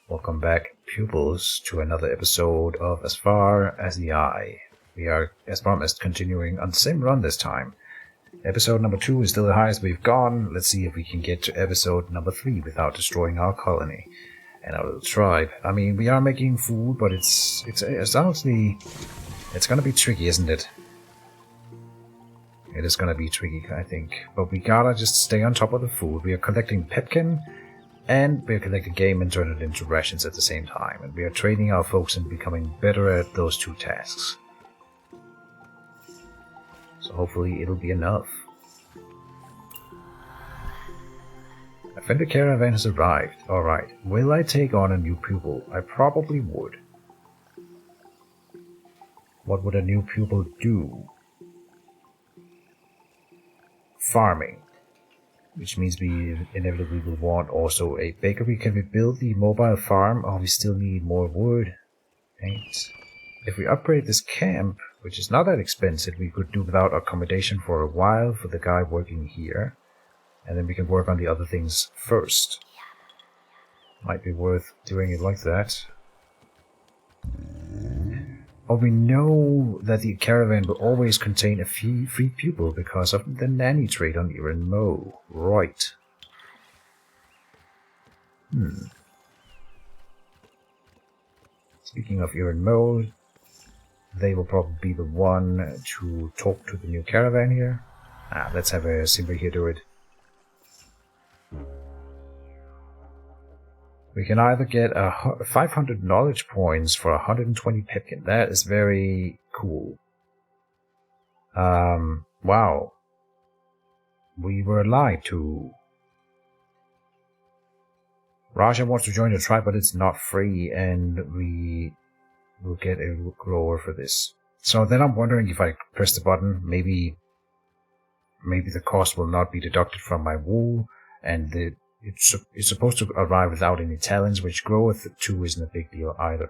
Welcome back, pupils, to another episode of As Far as the Eye. We are, as promised, continuing on the same run this time. Episode number 2 is still the highest we've gone. Let's see if we can get to episode number 3 without destroying our colony and our little tribe. I mean, we are making food, but it's honestly, it's gonna be tricky, isn't it? It is gonna be tricky, I think. But we gotta just stay on top of the food. We are collecting Pepkin, and we are collecting game and turn it into rations at the same time. And we are training our folks and becoming better at those two tasks. So hopefully it'll be enough. I think the caravan has arrived. Alright, will I take on a new pupil? I probably would. What would a new pupil do? Farming. Which means we inevitably will want also a bakery. Can we build the mobile farm? Oh, we still need more wood. Right. If we upgrade this camp, which is not that expensive, we could do without accommodation for a while for the guy working here. And then we can work on the other things first. Might be worth doing it like that. Oh, we know that the caravan will always contain a free pupil because of the nanny trait on Ear and Mo. Right. Speaking of Ear and Mo, they will probably be the one to talk to the new caravan here. Let's have a Simba here do it. We can either get 500 knowledge points for 120 Pepkin. That is very cool. Wow. We were lied to. Raja wants to join the tribe, but it's not free, and we will get a grower for this. So then I'm wondering if I press the button, maybe the cost will not be deducted from my wool, and it's supposed to arrive without any talents, which growth 2 isn't a big deal either.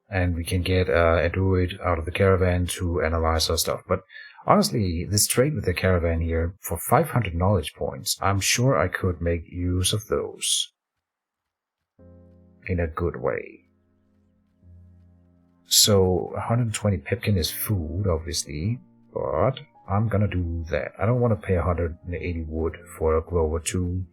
And we can get a druid out of the caravan to analyze our stuff. But honestly, this trade with the caravan here, for 500 knowledge points, I'm sure I could make use of those. In a good way. So, 120 Pepkin is food, obviously, but I'm gonna do that. I don't want to pay 180 wood for a grower 2.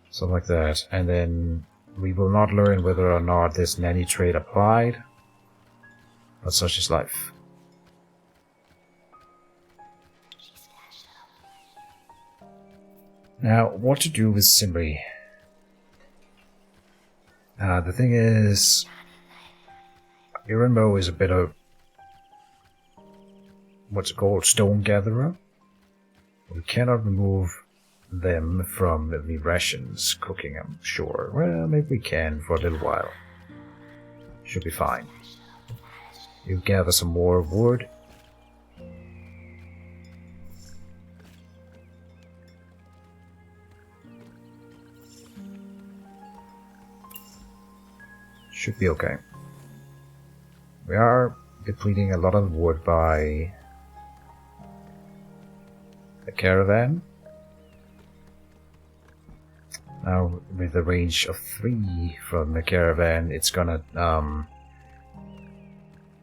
Something like that. And then we will not learn whether or not this nanny trait applied. But such is life. Now, what to do with Simri? The thing is, Iranmo is a bit of what's it called? Stone gatherer. We cannot remove them from the rations cooking, I'm sure. Well, maybe we can for a little while. Should be fine. You gather some more wood. Should be okay. We are depleting a lot of wood by the caravan. Now, with a range of 3 from the caravan, it's gonna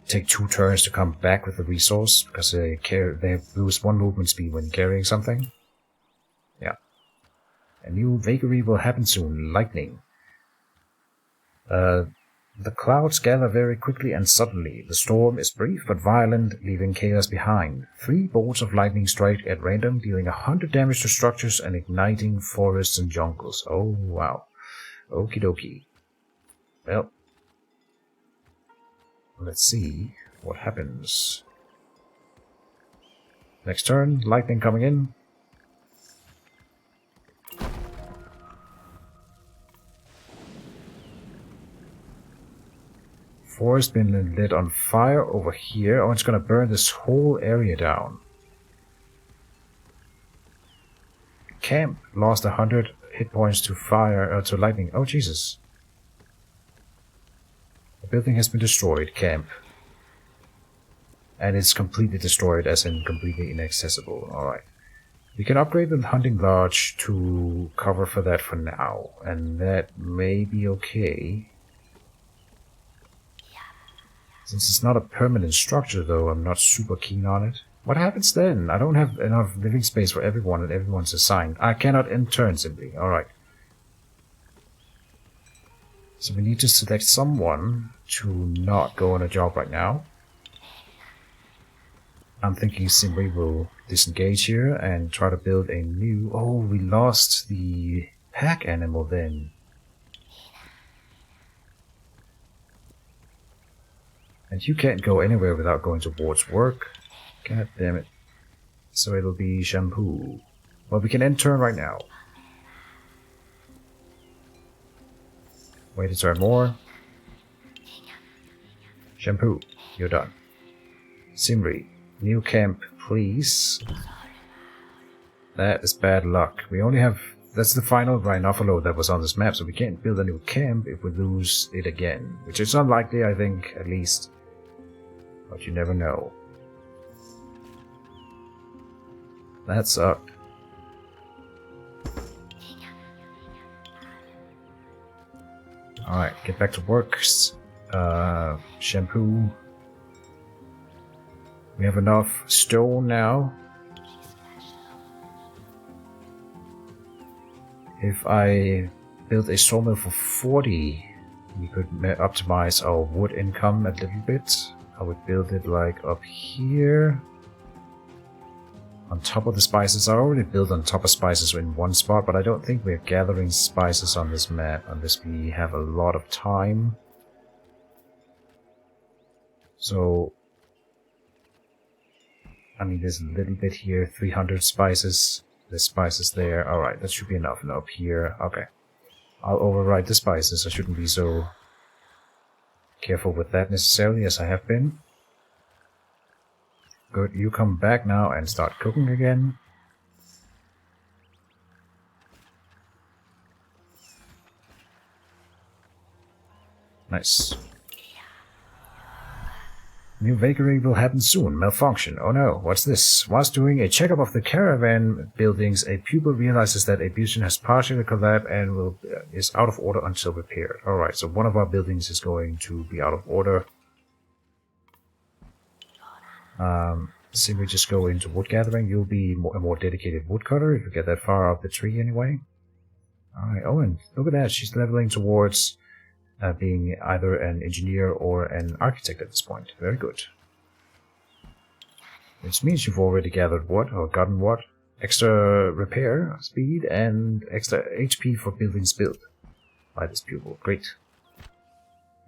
take 2 turns to come back with the resource, because they lose 1 movement speed when carrying something. Yeah. A new vagary will happen soon. Lightning. The clouds gather very quickly and suddenly. The storm is brief but violent, leaving chaos behind. 3 bolts of lightning strike at random, dealing 100 damage to structures and igniting forests and jungles. Oh, wow. Okie dokie. Well, let's see what happens. Next turn, lightning coming in. Forest been lit on fire over here. Oh, it's gonna burn this whole area down. Camp lost 100 hit points to fire, to lightning. Oh, Jesus. The building has been destroyed, camp. And it's completely destroyed, as in completely inaccessible. Alright. We can upgrade the hunting lodge to cover for that for now, and that may be okay. Since it's not a permanent structure though, I'm not super keen on it. What happens then? I don't have enough living space for everyone and everyone's assigned. I cannot end turn simply. Alright. So we need to select someone to not go on a job right now. I'm thinking simply we'll disengage here and try to build a new... Oh, we lost the pack animal then. And you can't go anywhere without going towards work. God damn it. So it'll be shampoo. Well, we can end turn right now. Wait a turn more. Shampoo, you're done. Simri, new camp, please. That is bad luck. We only have... That's the final rhinophilo that was on this map, so we can't build a new camp if we lose it again. Which is unlikely, I think, at least. But you never know. That sucked. Alright, get back to work. Shampoo. We have enough stone now. If I build a sawmill for 40, we could optimize our wood income a little bit. I would build it like up here. On top of the spices. I already built on top of spices in one spot, but I don't think we're gathering spices on this map unless we have a lot of time. So, I mean, there's a little bit here, 300 spices. There's spices there. Alright, that should be enough. And up here, okay. I'll override the spices. I shouldn't be so careful with that necessarily as I have been. Good, you come back now and start cooking again. Nice. New bakery will happen soon. Malfunction. Oh no, what's this? Whilst doing a checkup of the caravan buildings, a pupil realizes that a building has partially collapsed and is out of order until repaired. Alright, so one of our buildings is going to be out of order. See, we just go into wood gathering. You'll be a more dedicated woodcutter if you get that far up the tree anyway. Alright, oh, and look at that. She's leveling towards being either an engineer or an architect at this point. Very good. Which means you've already gathered what, or gotten what? Extra repair speed and extra HP for buildings built by this pupil. Great.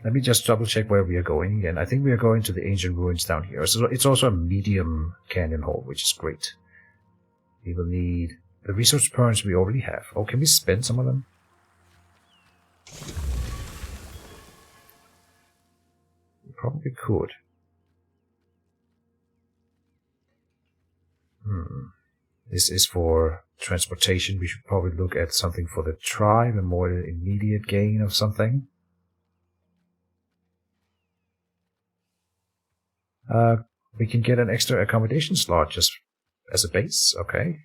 Let me just double check where we are going again. I think we are going to the ancient ruins down here. So it's also a medium canyon hole, which is great. We will need the resource points we already have. Oh, can we spend some of them? We probably could. This is for transportation. We should probably look at something for the tribe, a more immediate gain of something. We can get an extra accommodation slot just as a base, okay.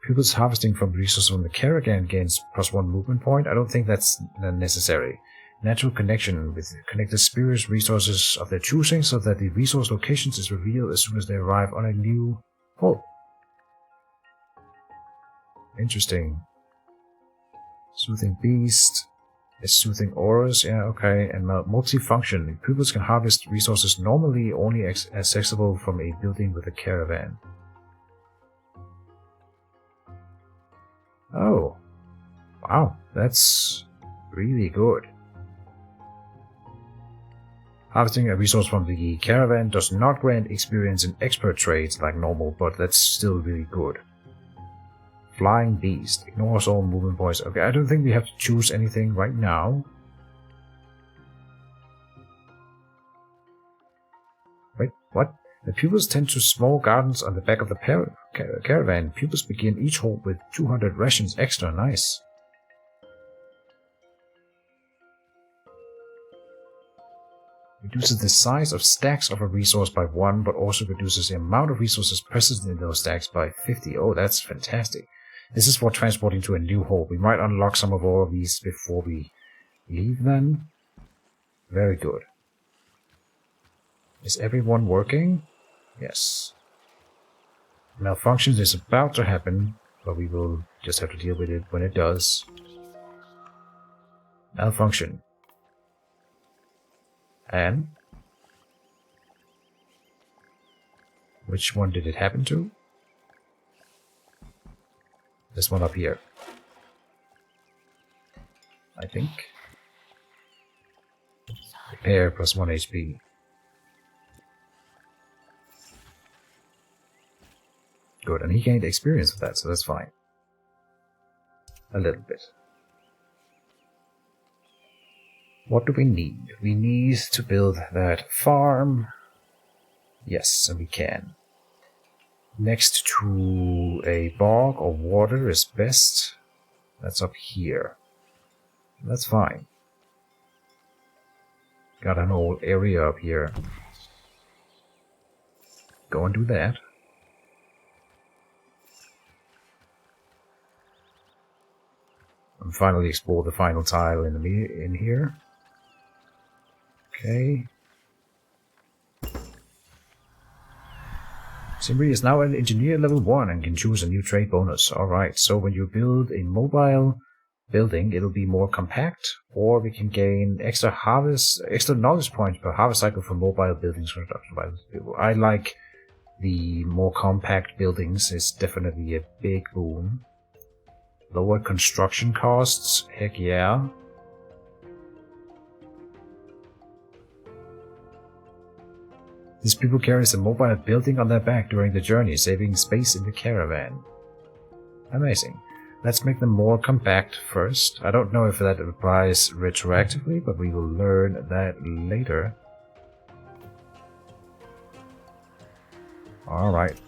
Pupils harvesting from resources from the caravan gains +1 movement point. I don't think that's necessary. Natural connection with connected spirits, resources of their choosing, so that the resource locations is revealed as soon as they arrive on a new hole. Interesting. Soothing beast. Is soothing auras, yeah, okay, and multifunction. Pupils can harvest resources normally only accessible from a building with a caravan. Oh, wow, that's really good. Harvesting a resource from the caravan does not grant experience in expert trades like normal, but that's still really good. Flying Beast. Ignores all movement points. Okay, I don't think we have to choose anything right now. Wait, what? The pupils tend to small gardens on the back of the caravan. Pupils begin each hole with 200 rations extra. Nice. Reduces the size of stacks of a resource by 1, but also reduces the amount of resources present in those stacks by 50. Oh, that's fantastic. This is for transporting to a new hole. We might unlock some of all of these before we leave then. Very good. Is everyone working? Yes. Malfunction is about to happen, but we will just have to deal with it when it does. Malfunction. And? Which one did it happen to? This one up here. I think. Repair plus 1 HP. Good, and he gained experience with that, so that's fine. A little bit. What do we need? We need to build that farm. Yes, and we can. Next to a bog or water is best. That's up here. That's fine. Got an old area up here. Go and do that. And finally explore the final tile in here. Okay. Simri is now an engineer level 1 and can choose a new trade bonus. Alright, so when you build a mobile building, it'll be more compact, or we can gain extra knowledge points per harvest cycle for mobile buildings construction by people. I like the more compact buildings, it's definitely a big boon. Lower construction costs, heck yeah. These people carries a mobile building on their back during the journey, saving space in the caravan. Amazing. Let's make them more compact first. I don't know if that applies retroactively, but we will learn that later. Alright.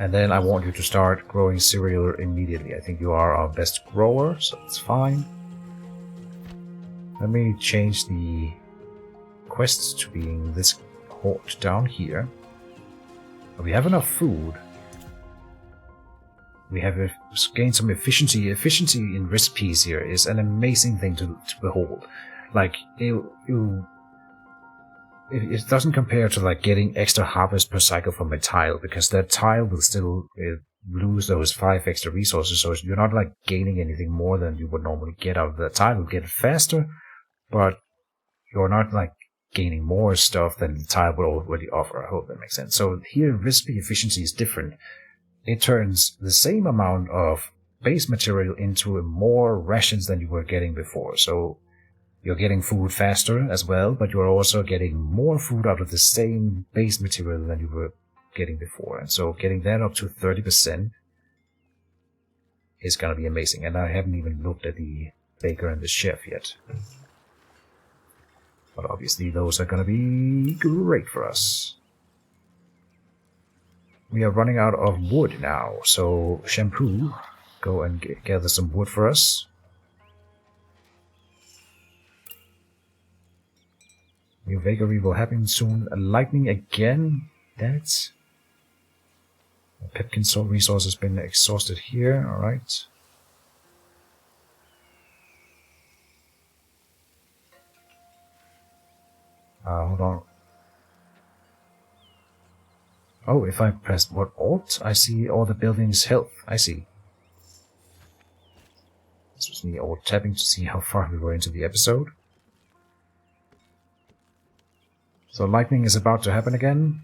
And then I want you to start growing cereal immediately. I think you are our best grower, so that's fine. Let me change the quests to being this hot down here. We have enough food. We have gained some efficiency. Efficiency in recipes here is an amazing thing to behold. Like, it doesn't compare to like getting extra harvest per cycle from a tile, because that tile will still lose those 5 extra resources, so you're not like gaining anything more than you would normally get out of that tile. You'll get it faster, but you're not like gaining more stuff than the tile would already offer. I hope that makes sense. So here recipe efficiency is different. It turns the same amount of base material into more rations than you were getting before. So you're getting food faster as well, but you're also getting more food out of the same base material than you were getting before. And so getting that up to 30% is going to be amazing. And I haven't even looked at the baker and the chef yet. But obviously those are going to be great for us. We are running out of wood now, so Shampoo, go and gather some wood for us. New vagary will happen soon. Lightning again? That's... Pipkin soul resource has been exhausted here, alright. Hold on. Oh, if I press what, Alt, I see all the buildings' health. I see. This was me Alt tapping to see how far we were into the episode. So lightning is about to happen again.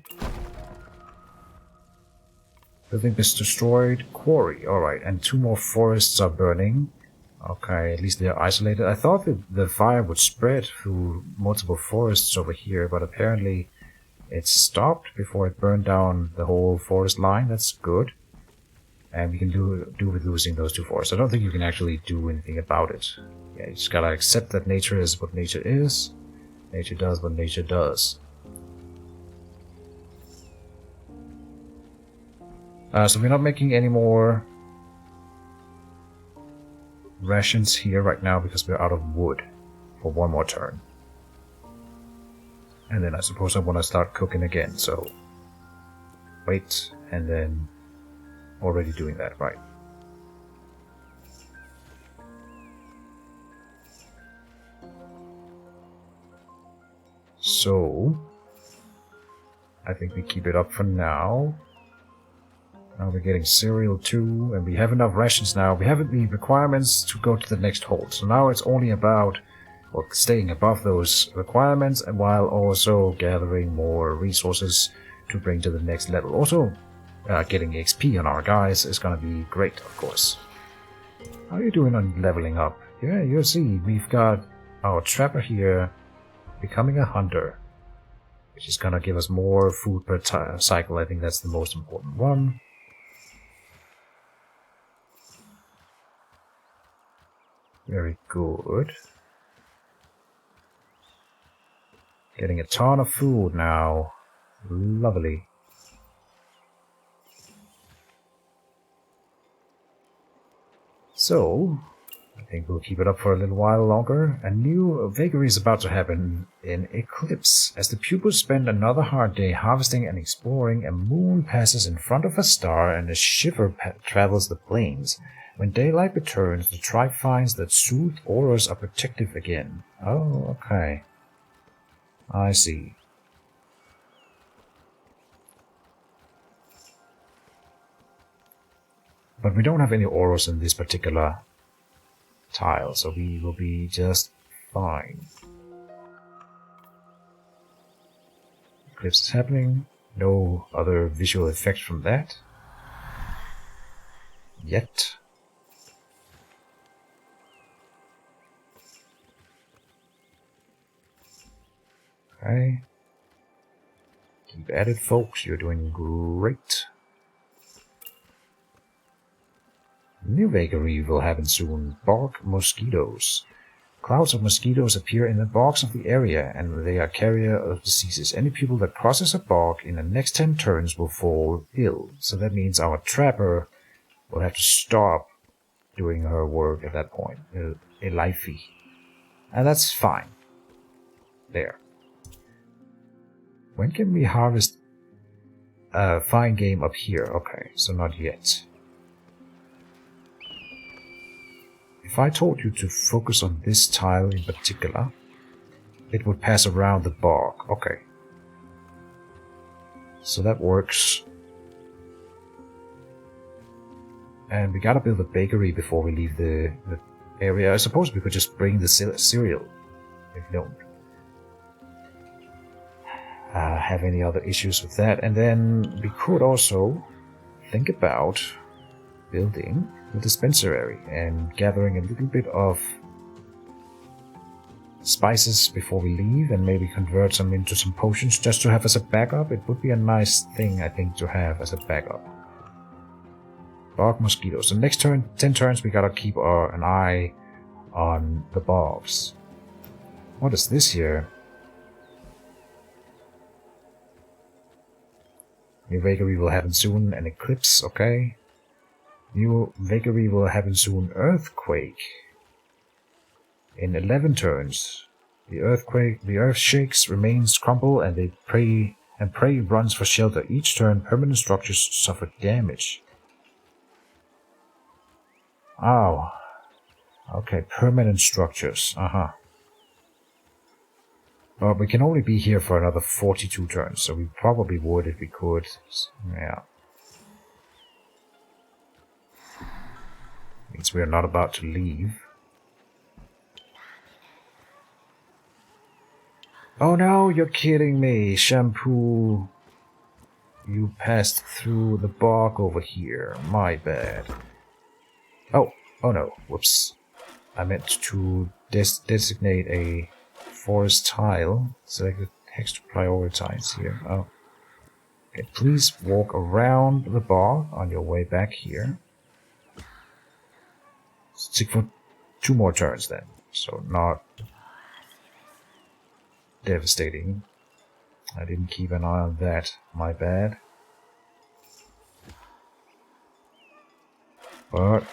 Building is destroyed. Quarry, alright, and 2 more forests are burning. Okay, at least they are isolated. I thought that the fire would spread through multiple forests over here, but apparently it stopped before it burned down the whole forest line. That's good. And we can do with losing those 2 forests. I don't think you can actually do anything about it. Yeah, you just gotta accept that nature is what nature is. Nature does what nature does. So we're not making any more rations here right now because we're out of wood for 1 more turn. And then I suppose I want to start cooking again, so wait, and then already doing that, right. So I think we keep it up for now. Now we're getting cereal too, and we have enough rations now. We have the requirements to go to the next hold. So now it's only about staying above those requirements, and while also gathering more resources to bring to the next level. Also, getting XP on our guys is gonna be great, of course. How are you doing on leveling up? Yeah, you'll see. We've got our trapper here becoming a hunter, which is gonna give us more food per cycle. I think that's the most important one. Very good. Getting a ton of food now. Lovely. So, I think we'll keep it up for a little while longer. A new vagary is about to happen in Eclipse. As the pupils spend another hard day harvesting and exploring, a moon passes in front of a star and a shiver travels the plains. When daylight returns, the tribe finds that soothed auras are protective again. Oh, okay. I see. But we don't have any auras in this particular tile, so we will be just fine. Eclipse is happening. No other visual effect from that. Yet. Okay. Keep at it, folks. You're doing great. New vagary will happen soon. Bog mosquitoes. Clouds of mosquitoes appear in the bogs of the area, and they are carrier of diseases. Any people that crosses a bog in the next 10 turns will fall ill. So that means our trapper will have to stop doing her work at that point. A lifey. And that's fine. There. When can we harvest a fine game up here? Okay, so not yet. If I told you to focus on this tile in particular, it would pass around the bog. Okay. So that works. And we gotta build a bakery before we leave the area. I suppose we could just bring the cereal if we don't have any other issues with that. And then we could also think about building the dispensary and gathering a little bit of spices before we leave, and maybe convert some into some potions just to have as a backup. It would be a nice thing, I think, to have as a backup. Bog mosquitoes. So next turn, 10 turns, we gotta keep an eye on the bogs. What is this here? New vagary will happen soon. An eclipse, okay. New vagary will happen soon. Earthquake. In 11 turns. The earth shakes, remains crumble, and prey runs for shelter. Each turn, permanent structures suffer damage. Oh. Okay, permanent structures. But we can only be here for another 42 turns, so we probably would if we could. Yeah. Means we are not about to leave. Oh no, you're kidding me, Shampoo. You passed through the bog over here. My bad. Oh no, whoops. I meant to designate a forest tile. Select the text to prioritize here. Oh. Okay, please walk around the bog on your way back here. Stick for 2 more turns then, so not devastating. I didn't keep an eye on that, my bad. But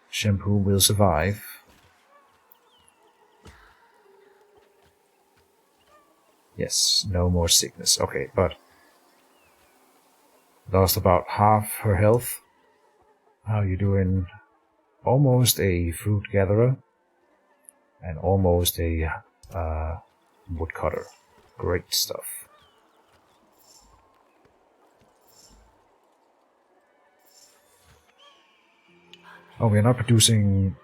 Shampoo will survive. Yes, no more sickness. Okay, but lost about half her health. How you doing? Almost a fruit gatherer and almost a woodcutter. Great stuff. Oh, we're not producing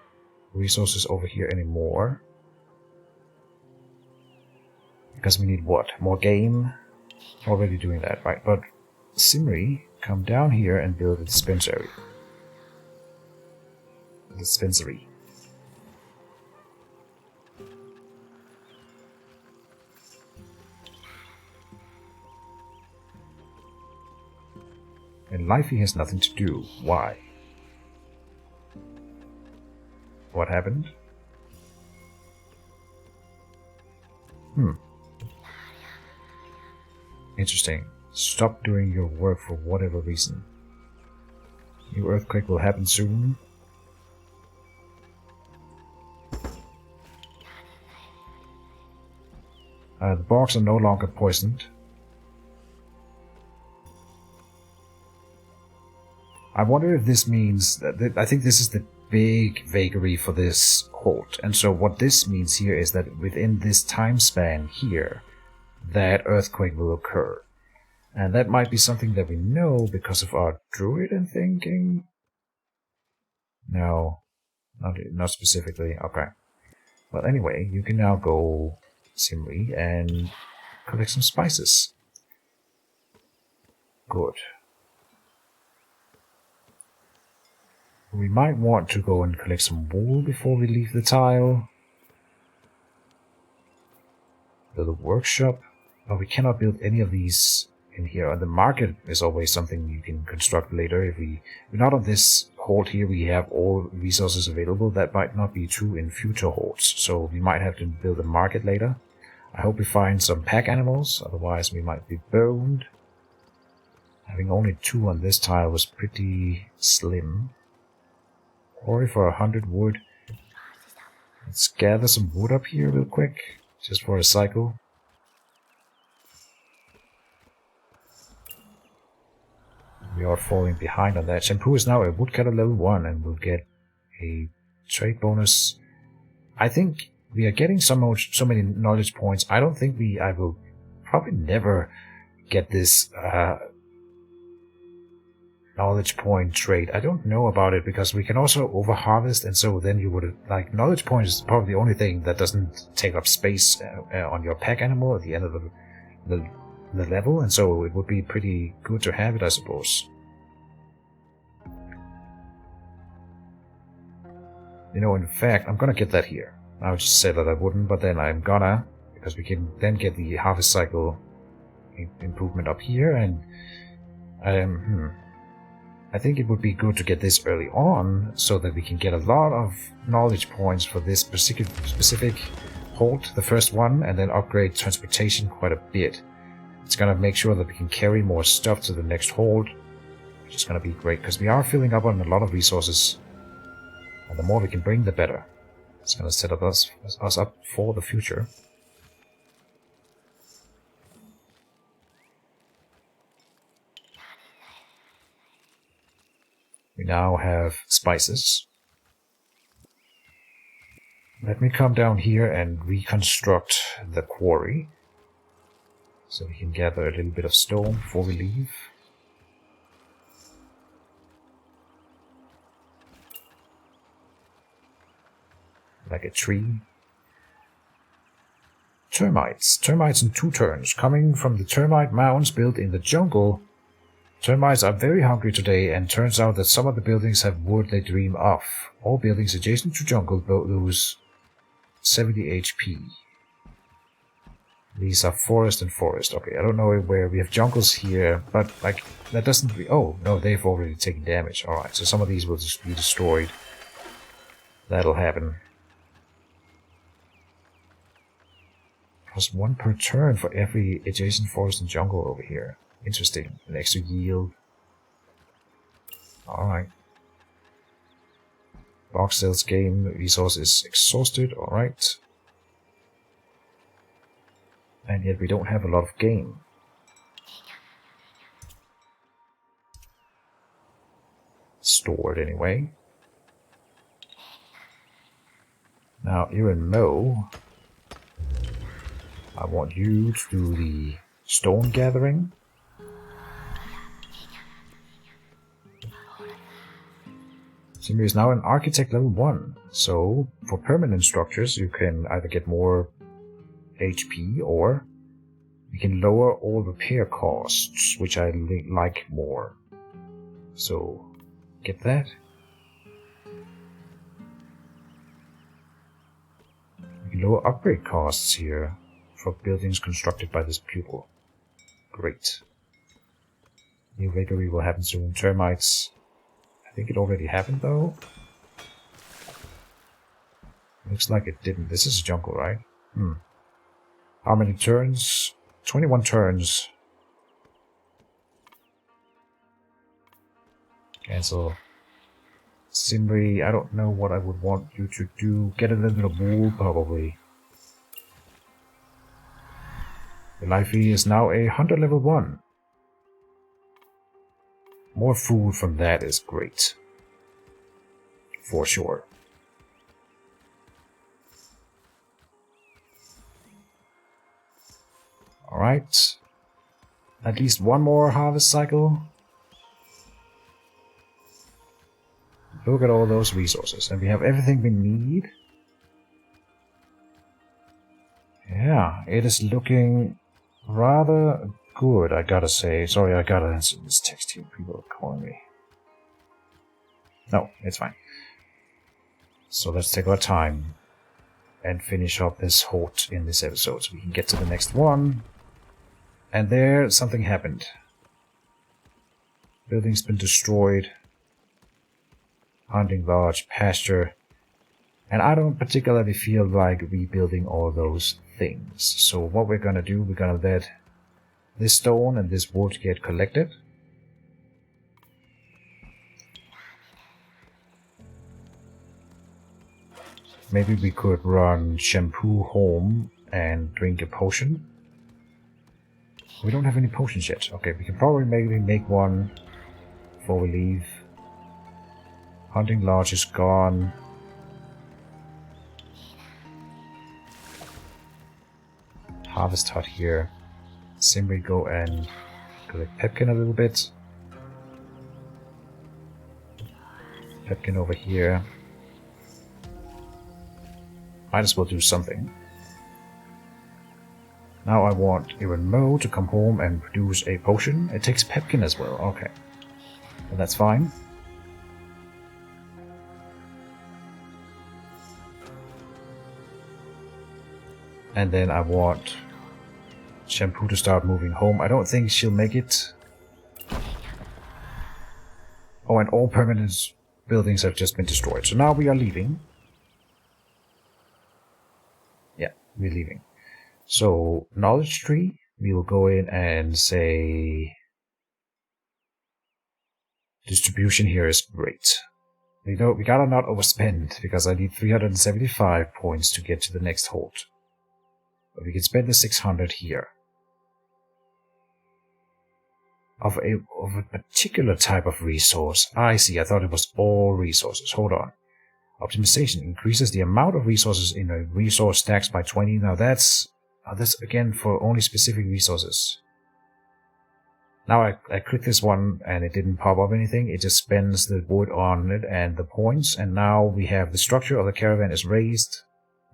resources over here anymore. Because we need what? More game? Already doing that, right? But Simri, come down here and build a dispensary. Dispensary. And Lifey has nothing to do. Why? What happened? Interesting. Stop doing your work for whatever reason. New earthquake will happen soon. The bogs are no longer poisoned. I wonder if this means that I think this is the big vagary for this halt. And so what this means here is that within this time span here, that earthquake will occur. And that might be something that we know because of our druid and thinking. No, not specifically. Okay. Well, anyway, you can now go, Simri, and collect some spices. Good. We might want to go and collect some wool before we leave the tile. Build a workshop. But we cannot build any of these in here. And the market is always something you can construct later. If we're not on this halt here, we have all resources available. That might not be true in future halts. So we might have to build a market later. I hope we find some pack animals, otherwise we might be boned. Having only 2 on this tile was pretty slim. Quarry for 100 wood. Let's gather some wood up here real quick, just for a cycle. We are falling behind on that. Shampoo is now a woodcutter level 1 and will get a trade bonus. I think we are getting so many knowledge points. I don't think I will probably never get this knowledge point trait. I don't know about it because we can also overharvest, and so then you would like knowledge point is probably the only thing that doesn't take up space on your pack animal at the end of the level, and so it would be pretty good to have it, I suppose. You know, in fact, I'm gonna get that here. I would just say that I wouldn't, but then I'm gonna, because we can then get the harvest cycle improvement up here, and I think it would be good to get this early on, so that we can get a lot of knowledge points for this specific halt, the first one, and then upgrade transportation quite a bit. It's gonna make sure that we can carry more stuff to the next halt, which is gonna be great, because we are filling up on a lot of resources, and the more we can bring, the better. It's gonna set us up for the future. We now have spices. Let me come down here and reconstruct the quarry, so we can gather a little bit of stone before we leave. Like a tree. Termites. Termites in 2 turns. Coming from the termite mounds built in the jungle. Termites are very hungry today, and turns out that some of the buildings have wood they dream of. All buildings adjacent to jungle lose 70 HP. These are forest and forest. Okay, I don't know where we have jungles here, but like that doesn't. Oh no, they've already taken damage. All right, so some of these will just be destroyed. That'll happen. +1 per turn for every adjacent forest and jungle over here. Interesting. An extra yield. Alright. Box sells game resource is exhausted. Alright. And yet we don't have a lot of game. Stored anyway. Now, you and Mo, I want you to do the stone gathering. Simri is now an architect level 1, so for permanent structures you can either get more HP or you can lower all repair costs, which I like more. So, get that. You can lower upgrade costs here for buildings constructed by this pupil. Great. New bakery will happen soon. Termites. I think it already happened though. Looks like it didn't. This is a jungle, right? How many turns? 21 turns. Cancel. Simri, I don't know what I would want you to do. Get a little bit of wool, probably. The Lifey is now a hunter level 1. More food from that is great. For sure. Alright. At least one more harvest cycle. Look at all those resources. And we have everything we need. Yeah, it is looking rather good, I gotta say. Sorry, I gotta answer this text here. People are calling me. No, it's fine. So let's take our time and finish up this horde in this episode so we can get to the next one. And there, something happened. Building's been destroyed. Hunting lodge, pasture. And I don't particularly feel like rebuilding all those things. So what we're gonna do, we're gonna let this stone and this wood get collected. Maybe we could run Shampoo home and drink a potion. We don't have any potions yet. Okay, we can probably maybe make one before we leave. Hunting lodge is gone. Harvest hut here. Simri, go and collect pepkin a little bit. Pepkin over here. Might as well do something. Now I want Iron Mo to come home and produce a potion. It takes pepkin as well. Okay. Well, that's fine. And then I want Shampoo to start moving home. I don't think she'll make it. Oh, and all permanent buildings have just been destroyed. So now we are leaving. Yeah, we're leaving. So, knowledge tree, we will go in and say distribution here is great. We gotta not overspend because I need 375 points to get to the next hold. But we can spend the 600 here. Of a particular type of resource. I see, I thought it was all resources. Hold on. Optimization increases the amount of resources in a resource stacks by 20. Now that's again for only specific resources. Now I click this one and it didn't pop up anything. It just spends the wood on it and the points. And now we have the structure of the caravan is raised.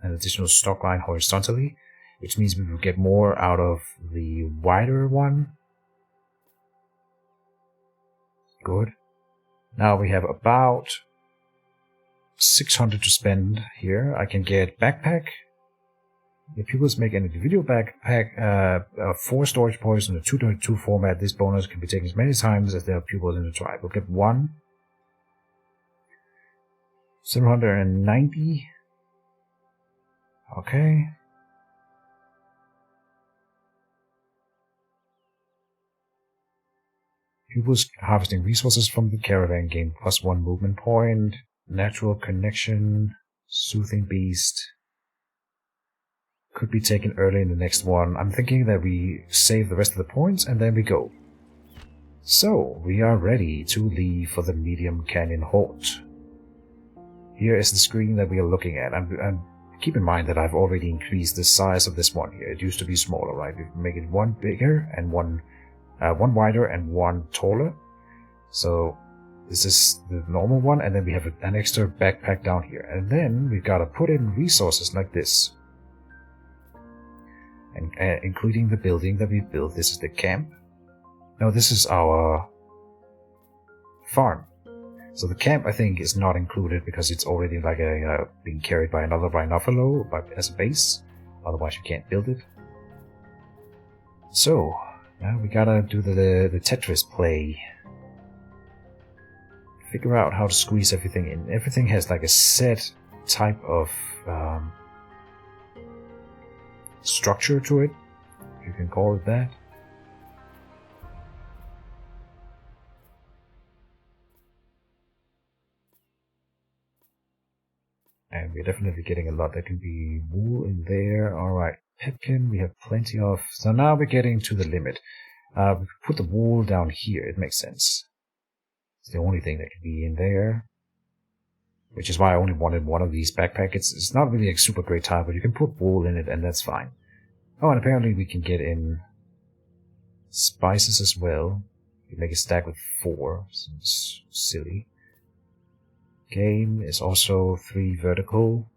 An additional stock line horizontally. Which means we will get more out of the wider one. Good. Now we have about 600 to spend here. I can get backpack. The pupils make an individual backpack, 4 storage points in a 2.2 format. This bonus can be taken as many times as there are pupils in the tribe. We'll get 1. 790. Okay. Pupils harvesting resources from the caravan gain +1 movement point, natural connection, soothing beast. could be taken early in the next one. I'm thinking that we save the rest of the points and then we go. So, we are ready to leave for the Medium Canyon Halt. Here is the screen that we are looking at. And keep in mind that I've already increased the size of this one here. It used to be smaller, right? We make it one bigger and one wider and one taller. So this is the normal one, and then we have an extra backpack down here. And then we've got to put in resources like this. And including the building that we built. This is the camp. No, this is our farm. So the camp, I think, is not included because it's already like being carried by another rhinophilo as a base. Otherwise you can't build it. So, now we gotta do the Tetris play. Figure out how to squeeze everything in. Everything has like a set type of structure to it, if you can call it that. And we're definitely getting a lot. There can be wool in there. Alright, pepkin we have plenty of. So now we're getting to the limit. We put the wool down here. It makes sense. It's the only thing that can be in there. Which is why I only wanted one of these backpacks. It's not really a super great type, but you can put wool in it and that's fine. Oh, and apparently we can get in spices as well. You can make a stack with 4. Seems silly. Game is also 3 vertical.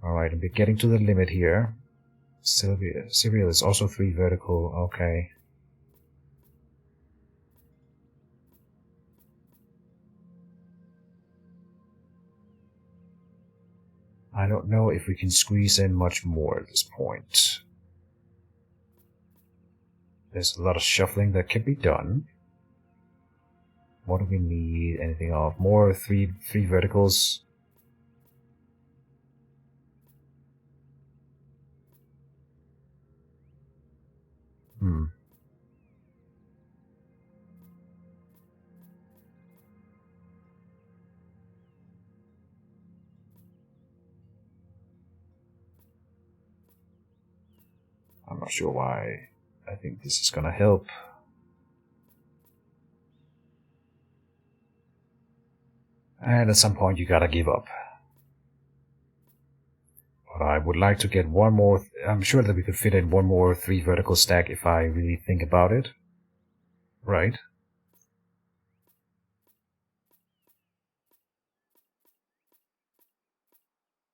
Alright, and we're getting to the limit here. Cereal is also 3 vertical. Okay. I don't know if we can squeeze in much more at this point. There's a lot of shuffling that can be done. What do we need? Anything of? More 3 verticals. I'm not sure why. I think this is gonna help. And at some point you gotta give up. But I would like to get one more. I'm sure that we could fit in one more 3 vertical stack if I really think about it. Right.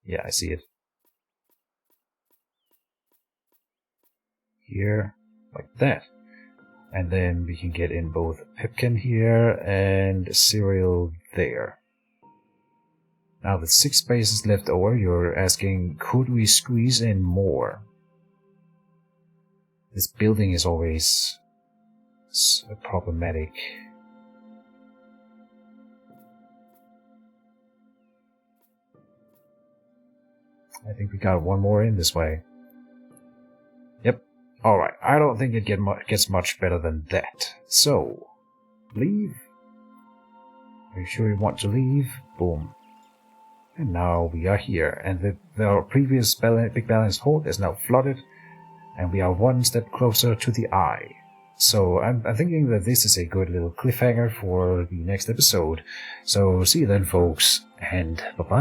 Yeah, I see it. Here, like that. And then we can get in both pipkin here and cereal there. Now with 6 spaces left over, you're asking, could we squeeze in more? This building is always problematic. I think we got one more in this way. Yep. Alright, I don't think it gets much better than that. So, leave. Are you sure you want to leave? Boom. And now we are here, and the previous big balanced halt is now flooded, and we are one step closer to the eye. So I'm thinking that this is a good little cliffhanger for the next episode. So see you then, folks, and bye-bye.